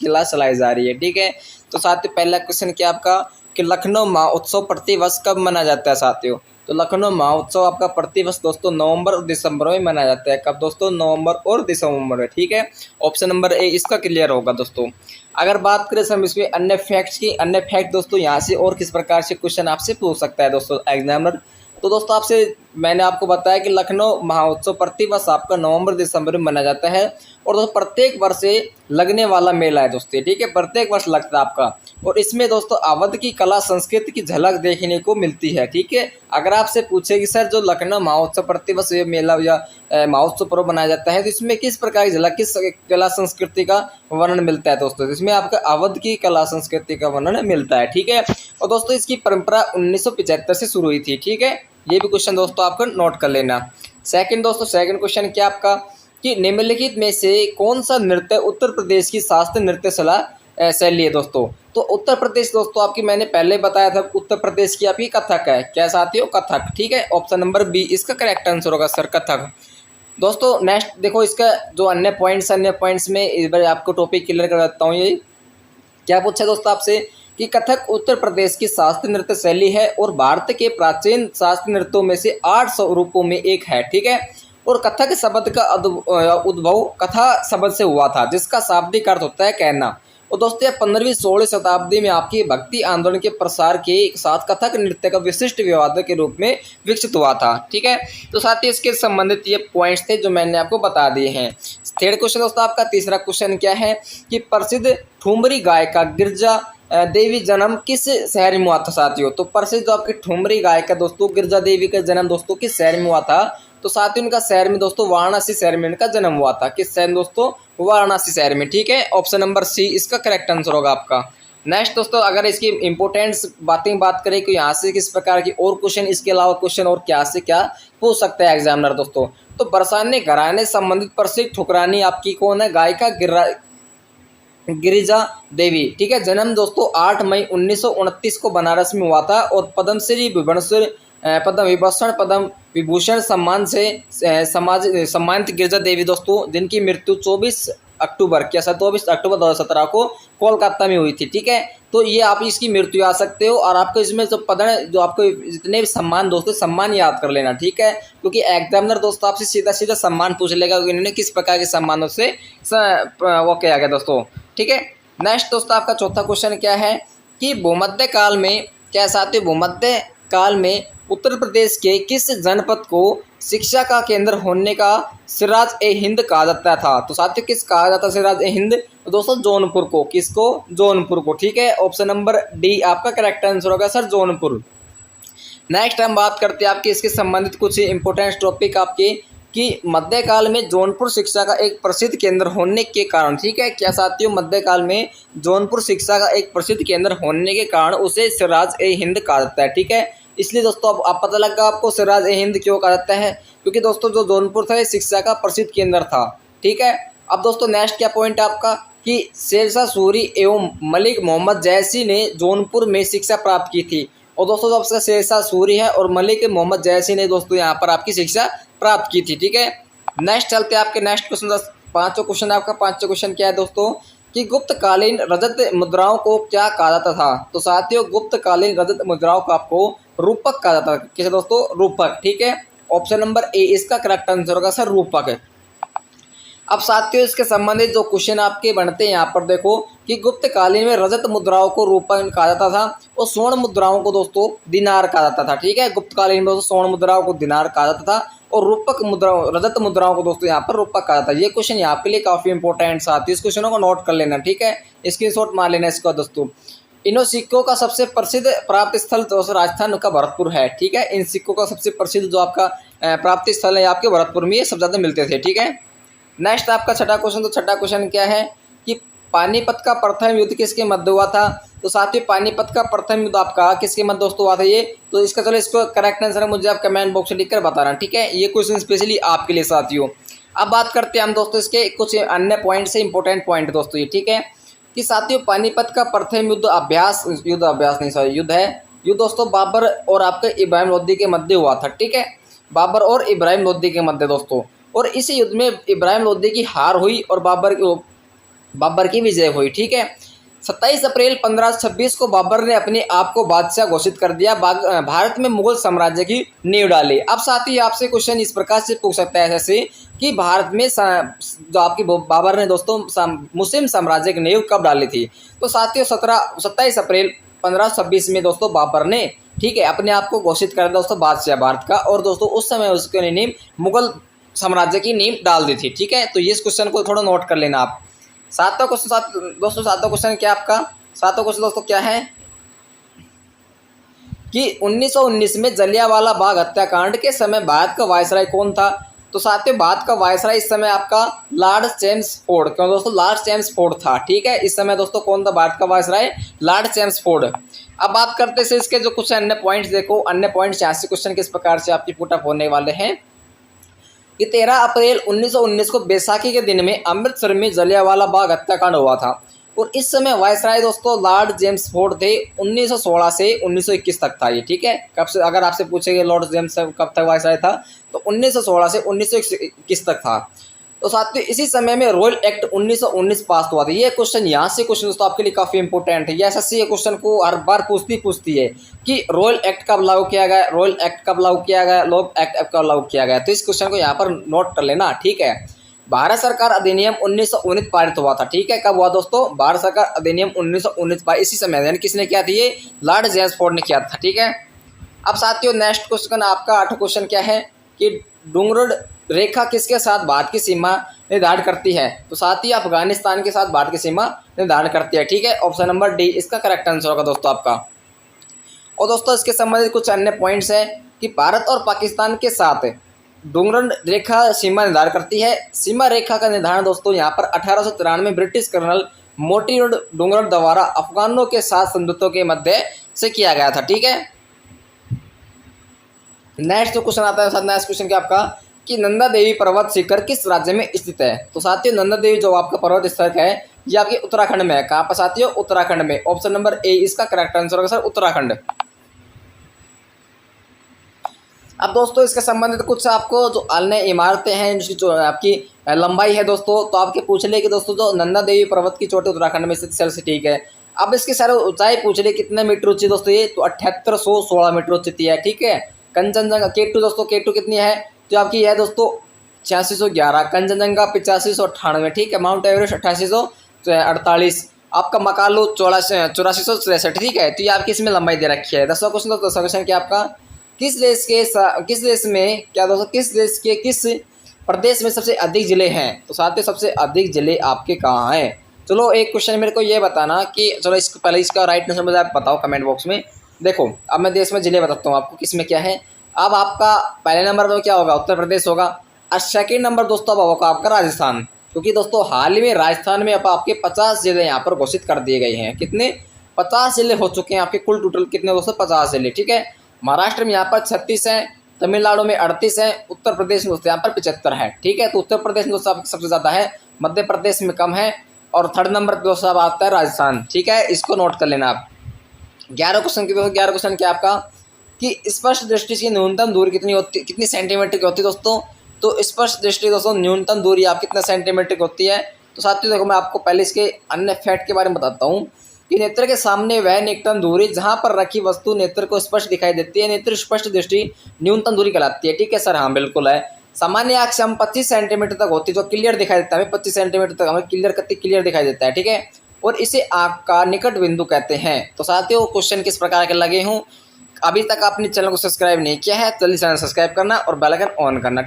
किला चलाई जा रही है। ठीक है, तो साथियों पहला क्वेश्चन क्या आपका कि लखनऊ महोत्सव प्रतिवर्ष कब मनाया जाता है साथियों? तो लखनऊ महोत्सव आपका प्रतिवर्ष दोस्तों नवंबर और दिसंबर में मनाया जाता है। कब दोस्तों? नवंबर और दिसंबर में। ठीक है, ऑप्शन नंबर ए इसका क्लियर होगा दोस्तों। अगर बात करें हम इसमें अन्य फैक्ट्स की, अन्य फैक्ट दोस्तों यहाँ से और किस प्रकार से क्वेश्चन आपसे पूछ सकता है दोस्तों एग्जामिनर। तो दोस्तों आपसे मैंने आपको बताया कि लखनऊ महोत्सव प्रतिवर्ष आपका नवंबर दिसंबर में मनाया जाता है और दोस्तों प्रत्येक वर्ष से लगने वाला मेला है दोस्तों। ठीक है, प्रत्येक वर्ष लगता है आपका और इसमें दोस्तों अवध की कला संस्कृति की झलक देखने को मिलती है। ठीक है, अगर आपसे पूछे कि सर जो लखनऊ महोत्सव प्रतिवर्ष ये मेला या महोत्सव पर्व मनाया जाता है तो इसमें किस प्रकार की झलक, किस कला संस्कृति का वर्णन मिलता है दोस्तों? इसमें आपका अवध की कला संस्कृति का वर्णन मिलता है। ठीक है, और दोस्तों इसकी परंपरा 1975 से शुरू हुई थी। ठीक है, ये भी क्वेश्चन दोस्तों आपको नोट कर लेना। सेकंड दोस्तों, सेकंड क्वेश्चन क्या आपका कि निम्नलिखित में से कौन सा नृत्य उत्तर प्रदेश की शास्त्रीय नृत्य शैली है दोस्तों? तो उत्तर प्रदेश दोस्तों आपकी मैंने पहले बताया था, उत्तर प्रदेश की आपकी कथक है। क्या साथियों? कथक। ठीक है, ऑप्शन नंबर बी इसका करेक्ट आंसर होगा सर, कथक। दोस्तों नेक्स्ट देखो इसका जो अन्य पॉइंट्स में इस बार आपको टॉपिक क्लियर कर देता हूँ। ये क्या पूछा दोस्तों आपसे कि कथक उत्तर प्रदेश की शास्त्रीय नृत्य शैली है और भारत के प्राचीन शास्त्रीय नृत्यों में से 8 स्वरूपों में एक है। ठीक है, और कथक शब्द का उद्भव कथा शब्द से हुआ था जिसका शाब्दिक अर्थ होता है कहना। और दोस्तों यह 15वीं-16वीं शताब्दी में आपकी भक्ति आंदोलन के प्रसार के साथ कथक नृत्य का विशिष्ट विवाद के रूप में विकसित हुआ था। ठीक है, तो साथ ही इसके संबंधित ये पॉइंट्स थे जो मैंने आपको बता दिए हैं। थर्ड क्वेश्चन दोस्तों आपका तीसरा क्वेश्चन क्या है कि प्रसिद्ध ठुमरी गायिका गिरजा देवी जन्म किस शहर में हुआ था साथियों? तो प्रसिद्ध जो आपकी ठुमरी गायिका दोस्तों गिरजा देवी का जन्म दोस्तों किस शहर में हुआ था? तो साथियों उनका शहर में दोस्तों वाराणसी शहर में इनका जन्म हुआ था। किस शहर दोस्तों? वाराणसी शहर में। ठीक है, ऑप्शन नंबर सी इसका करेक्ट आंसर होगा आपका। नेक्स्ट दोस्तों अगर इसकी इंपोर्टेंट्स बात करें कि यहाँ से किस प्रकार की और क्वेश्चन, इसके अलावा क्वेश्चन और क्या से क्या पूछ सकता है एग्जामिनर दोस्तों? तो बरसाने घराने संबंधित प्रसिद्ध ठुकरानी आपकी कौन है? गायिका गिरिजा देवी। ठीक है, जन्म दोस्तों 8 मई 1929 को बनारस में हुआ था और पद्मश्री पद्म विभूषण पद्म विभूषण सम्मान से सम्मानित गिरिजा देवी दोस्तों जिनकी मृत्यु 24 अक्टूबर 2017 को कोलकाता में हुई थी। ठीक है, तो ये आप इसकी मृत्यु याद सकते हो और आपको इसमें जो जो आपको जितने भी सम्मान दोस्तों सम्मान याद कर लेना। ठीक है, क्योंकि एग्जामिनर दोस्तों आपसे सीधा सीधा सम्मान पूछ लेगा कि इन्होंने किस प्रकार के सम्मानों से वो किया गया दोस्तों। ठीक है, नेक्स्ट दोस्तों आपका चौथा क्वेश्चन क्या है कि भूमध्य काल में क्या साथियों भूमध्य काल में उत्तर प्रदेश के किस जनपद को शिक्षा का केंद्र होने का सिराज ए हिंद कहा जाता था? तो साथियों किस कहा जाता है सिराज ए हिंद? तो दोस्तों जौनपुर को। किसको? जौनपुर को। ठीक है, ऑप्शन नंबर डी आपका करेक्ट आंसर होगा सर, जौनपुर। नेक्स्ट हम बात करते हैं आपके इसके संबंधित कुछ इंपोर्टेंट टॉपिक आपके कि मध्यकाल में जौनपुर शिक्षा का एक प्रसिद्ध केंद्र होने के कारण। ठीक है, क्या साथियों मध्यकाल में जौनपुर शिक्षा का एक प्रसिद्ध केंद्र होने के कारण उसे सिराज ए हिंद कहा जाता है। ठीक है, इसलिए दोस्तों अब पता लगा आपको सिराज ए हिंद क्यों कहा जाता है, क्योंकि दोस्तों जो जौनपुर था ये शिक्षा का प्रसिद्ध केंद्र था। ठीक है, अब दोस्तों नेक्स्ट क्या पॉइंट आपका कि शेरशाह सूरी एवं मलिक मोहम्मद जयसी ने जौनपुर में शिक्षा प्राप्त की थी। और दोस्तों आपका शेरशाह सूरी है और मलिक मोहम्मद जयसी ने दोस्तों यहाँ पर आपकी शिक्षा प्राप्त की थी। ठीक है, नेक्स्ट चलते हैं आपके नेक्स्ट क्वेश्चन। पांचों क्वेश्चन आपका पांचों क्वेश्चन क्या है दोस्तों कि गुप्तकालीन रजत मुद्राओं को क्या कहा जाता था? तो साथियों गुप्तकालीन रजत मुद्राओं को आपको रूपक कहा जाता था। किसे दोस्तों? रूपक। ठीक है, ऑप्शन नंबर ए इसका करेक्ट आंसर होगा सर, रूपक। अब साथियों इसके संबंधित जो क्वेश्चन आपके बनते हैं यहाँ पर देखो कि गुप्तकालीन में रजत मुद्राओं को रूपक कहा जाता था और स्वर्ण मुद्राओं को दोस्तों दिनार कहा जाता था। ठीक है, गुप्तकालीन में दोस्तों स्वर्ण मुद्राओं को दिनार कहा जाता था और रूपक मुद्राओं रजत मुद्राओं को दोस्तों यहाँ पर रूपक कहा जाता है। ये क्वेश्चन यहाँ आपके लिए काफी इंपॉर्टेंट साथियों, इस क्वेश्चनों को नोट कर लेना। ठीक है, स्क्रीनशॉट मार लेना इसका दोस्तों। इन सिक्कों का सबसे प्रसिद्ध प्राप्ति स्थल दोस्तों राजस्थान का भरतपुर है। ठीक है, इन सिक्कों का सबसे प्रसिद्ध जो आपका प्राप्ति स्थल है आपके भरतपुर में, ये सब ज्यादा मिलते थे। ठीक है, नेक्स्ट आपका छठा क्वेश्चन। तो छठा क्वेश्चन क्या है कि पानीपत का प्रथम युद्ध किसके मध्य हुआ था? तो साथियों पानीपत का प्रथम युद्ध आपका किसके मध्य दोस्तों हुआ था ये? तो इसका चलो इसको करेक्ट आंसर मुझे आप कमेंट बॉक्स में लिखकर बताना। ठीक है, ये क्वेश्चन स्पेशली आपके लिए साथियों। अब बात करते हैं हम दोस्तों इसके कुछ अन्य पॉइंट से इंपॉर्टेंट पॉइंट दोस्तों ये। ठीक है, कि साथियों पानीपत का प्रथम युद्ध है दोस्तों बाबर और आपके इब्राहिम लोदी के मध्य हुआ था। ठीक है, बाबर और इब्राहिम लोदी के मध्य दोस्तों, और इस युद्ध में इब्राहिम लोदी की हार हुई और बाबर की बाबर की विजय हुई। ठीक है, 27 अप्रैल 1526 को बाबर ने अपने आप को बादशाह घोषित कर दिया, भारत में मुगल साम्राज्य की नींव डाली। अब साथ ही आपसे क्वेश्चन इस प्रकार से पूछ सकता है जैसे कि भारत में जो आपकी बाबर ने दोस्तों मुस्लिम साम्राज्य की नींव कब डाली थी। तो साथियों 27 अप्रैल 1526 में दोस्तों बाबर ने, ठीक है, अपने आप को घोषित कर दिया दोस्तों बादशाह भारत का, और दोस्तों उस समय उसके नींव मुगल साम्राज्य की नींव डाल दी थी। ठीक है, तो ये इस क्वेश्चन को थोड़ा नोट कर लेना आप। सातवां क्वेश्चन क्या आपका, सातवां क्वेश्चन दोस्तों क्या है कि 1919 में जलियांवाला बाग हत्याकांड के समय भारत का वायसराय कौन था। तो साथियों भारत का वायसराय इस समय आपका लॉर्ड चेम्सफोर्ड, क्यों दोस्तों, लॉर्ड चेम्सफोर्ड था। ठीक है, इस समय दोस्तों कौन था भारत का वायसराय, लॉर्ड चेम्सफोर्ड। अब बात करते हैं इसके जो कुछ अन्य पॉइंट्स, देखो अन्य पॉइंट्स यहाँ से क्वेश्चन किस प्रकार से आपकी पुटअप होने वाले हैं कि 13 अप्रैल 1919 को बैसाखी के दिन में अमृतसर में जलियांवाला बाग हत्याकांड हुआ था, और इस समय वायसराय दोस्तों लॉर्ड चेम्सफोर्ड थे। 1916 से 1921 तक था ये। ठीक है, कब से, अगर आपसे पूछेंगे लॉर्ड जेम्स कब तक वायसराय था, तो 1916 से 1921 तक था। तो साथियों इसी समय में रॉयल एक्ट 1919 पास हुआ था। ये क्वेश्चन यहाँ से क्वेश्चन दोस्तों आपके लिए काफी इंपॉर्टेंट है। ये एसएससी क्वेश्चन को हर बार पूछती है कि रॉयल एक्ट कब लागू किया गया, रॉयल एक्ट कब लागू किया गया, लॉ एक्ट कब लागू किया गया। तो इस क्वेश्चन को यहाँ पर नोट कर लेना। ठीक है, भारत सरकार अधिनियम 1919 पारित हुआ था। ठीक है, कब हुआ दोस्तों, भारत सरकार अधिनियम 1919 पारित, इसी समय यानी किसने किया था, ये लॉर्ड चेम्सफोर्ड ने किया था। ठीक है, अब साथियों नेक्स्ट क्वेश्चन आपका 8वां क्वेश्चन क्या है कि डूंगरगढ़ रेखा किसके साथ भारत की सीमा निर्धारित करती है। तो साथियों अफगानिस्तान के साथ भारत की सीमा निर्धारित करती है। ठीक है, ऑप्शन नंबर डी इसका करेक्ट आंसर होगा दोस्तों आपका। और दोस्तों इसके संबंधित कुछ अन्य पॉइंट्स हैं कि भारत और पाकिस्तान के साथ डूंगरगढ़ रेखा सीमा निर्धारित करती है। सीमा रेखा का निर्धारण दोस्तों यहाँ पर 1893 में ब्रिटिश कर्नल मोर्टिन डूंगरगढ़ द्वारा अफगानों के साथ संयुद्धों के मध्य से किया गया था। ठीक है, नेक्स्ट जो क्वेश्चन आता है, नेक्स्ट क्वेश्चन क्या आपका कि नंदा देवी पर्वत शिखर किस राज्य में स्थित है। तो साथियों नंदा देवी जो आपका पर्वत शिखर है ये आपके उत्तराखंड में है। कहाँ पर साथियों, उत्तराखंड में। ऑप्शन नंबर ए इसका करेक्ट आंसर होगा सर, उत्तराखंड। अब दोस्तों इसके संबंधित कुछ आपको जो अन्य इमारतें हैं जिसकी जो आपकी लंबाई है दोस्तों, तो आपके पूछ ले कि दोस्तों जो नंदा देवी पर्वत की चोटी उत्तराखंड में स्थित से ठीक है। अब इसकी सारे ऊंचाई पूछ ले कितने मीटर ऊंची दोस्तों, ये तो 7816 मीटर ऊंची है। ठीक है, कंचनजंगा K2 दोस्तों, K2 कितनी है, तो आपकी है दोस्तों 8611, कंचनजंगा 8598। ठीक है, माउंट एवरेस्ट 8848, आपका मकालू 8463। ठीक है, तो ये आपकी इसमें लंबाई दे रखी है। 10वां क्वेश्चन, तो 10वां क्वेश्चन क्या आपका किस देश में क्या दोस्तों, किस देश के किस प्रदेश में सबसे अधिक जिले हैं। तो साथ ही सबसे अधिक जिले आपके कहाँ हैं। चलो एक क्वेश्चन मेरे को ये बताना कि चलो इसको पहले इसका राइट आंसर मुझे आप बताओ कमेंट बॉक्स में। देखो अब मैं देश में जिले बताता हूँ आपको किस में क्या है। अब आपका पहले नंबर पर क्या होगा, उत्तर प्रदेश होगा, और सेकेंड नंबर दोस्तों अब होगा आपका राजस्थान, क्योंकि दोस्तों हाल ही में राजस्थान में अब आपके 50 जिले यहाँ पर घोषित कर दिए गए हैं। कितने, 50 जिले हो चुके हैं आपके, कुल टोटल कितने दोस्तों, 50 जिले। ठीक है, महाराष्ट्र में यहाँ पर 36 हैं, तमिलनाडु में 38 हैं, उत्तर प्रदेश में दोस्तों यहाँ पर 75 है। ठीक है, तो उत्तर प्रदेश में दोस्तों सबसे ज़्यादा है, मध्य प्रदेश में कम है, और थर्ड नंबर पर दोस्तों आता है राजस्थान। ठीक है, इसको नोट कर लेना आप। 11 क्वेश्चन की दोस्तों, 11 क्वेश्चन क्या आपका कि स्पष्ट दृष्टि की न्यूनतम दूरी कितनी होती, कितनी सेंटीमीटर की होती है दोस्तों। तो स्पष्ट दृष्टि दोस्तों न्यूनतम दूरी आप कितना सेंटीमीटर की होती है। तो साथियों देखो मैं आपको पहले इसके अन्य फैक्ट के बारे में बताता हूँ कि नेत्र के सामने वह निकटतम दूरी जहाँ पर रखी वस्तु नेत्र को स्पष्ट दिखाई देती है, नेत्र स्पष्ट दृष्टि न्यूनतम दूरी कहलाती है। ठीक है सर, हाँ बिल्कुल है। सामान्य आँख से हम 25 सेंटीमीटर तक होती है, जो क्लियर दिखाई देता है हमें, 25 सेंटीमीटर तक हमें क्लियर दिखाई देता है। ठीक है, और इसे आँख का निकट बिंदु कहते हैं। तो साथियों क्वेश्चन किस प्रकार के लगे हूँ, अभी तक आपने चैनल को सब्सक्राइब नहीं किया है, जल्दी चैनल सब्सक्राइब करना और बेल आइकन ऑन करना।